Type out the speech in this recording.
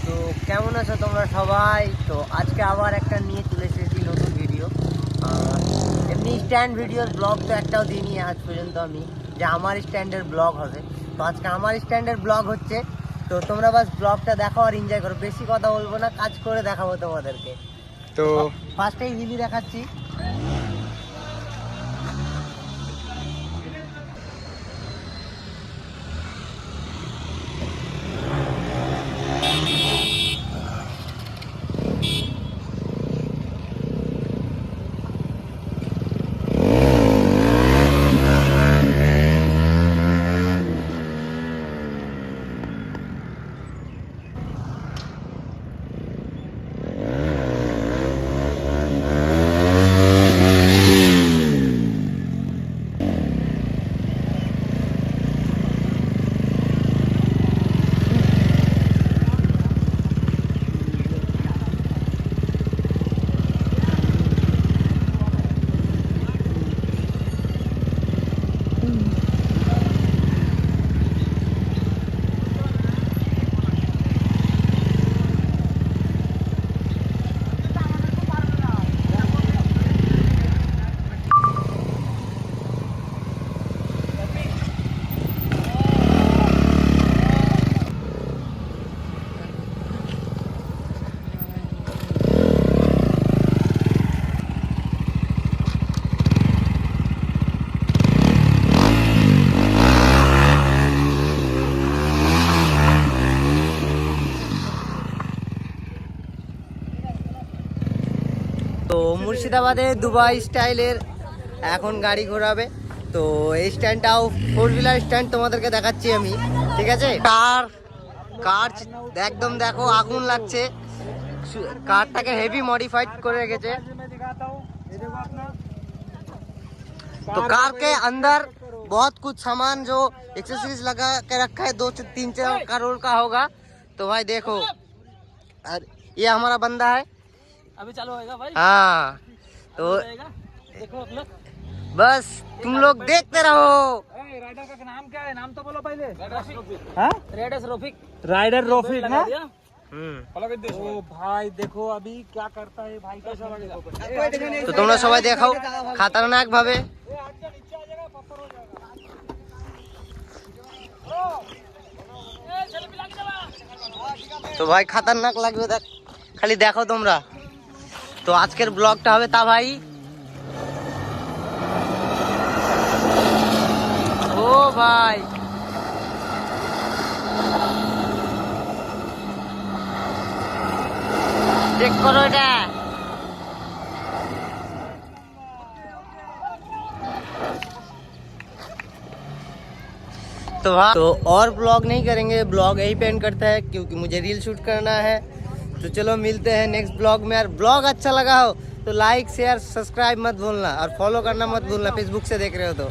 তো কেমন আছো তোমরা সবাই? তো আজকে আবার একটা নিয়ে চলে এসেছি নতুন ভিডিও। এমনি স্ট্যান্ড ভিডিওর ব্লগ তো একটাও দিইনি আজ পর্যন্ত আমি, যে আমার স্ট্যান্ডের ব্লগ হবে। তো আজকে আমার স্ট্যান্ডের ব্লগ হচ্ছে। তো তোমরা বাস ব্লগটা দেখো আর এনজয় করো, বেশি কথা বলবো না, কাজ করে দেখাবো তোমাদেরকে। তো ফার্স্টেই হিলি দেখাচ্ছি। তো মুর্শিদাবাদে দুবাই স্টাইলের এখন গাড়ি ঘোরাবে। তো এই স্ট্যান্ডটাও 4 হুইলার স্ট্যান্ড তোমাদেরকে দেখাচ্ছি আমি, ঠিক আছে? কার একদম দেখো আগুন লাগছে, কারটাকে হেভি मॉडिफाइड করে রেখেছে। तो कार के अंदर बहुत कुछ सामान जो एक्सेसरीज लगा के रखा है, 2-3 करोड़ का होगा। तो भाई देखो, और ये हमारा बंदा है, अभी चालू होएगा भाई। हाँ तो देखो अपना बस तुम लोग देखते रहो। राइडर का नाम क्या है? नाम तो बोलो पहले। राइडर रफीक। राइडर रफीक ना? ओ भाई देखो अभी क्या करता है भाई का। তো তোমরা সবাই দেখাও খতরনাক ভাবে। তো ভাই খতরনাক লাগবে, দেখ খালি দেখো তোমরা। তো আজকের ব্লগটা হবে তা ভাই, ও ভাই চেক করো এটা। तो और ब्लॉग नहीं करेंगे, ब्लॉग यही पे एंड करता है क्योंकि मुझे रील शूट करना है। तो चलो मिलते हैं नेक्स्ट ब्लॉग में। यार ब्लॉग अच्छा लगा हो तो लाइक शेयर सब्सक्राइब मत भूलना, और फॉलो करना मत भूलना, फेसबुक से देख रहे हो तो।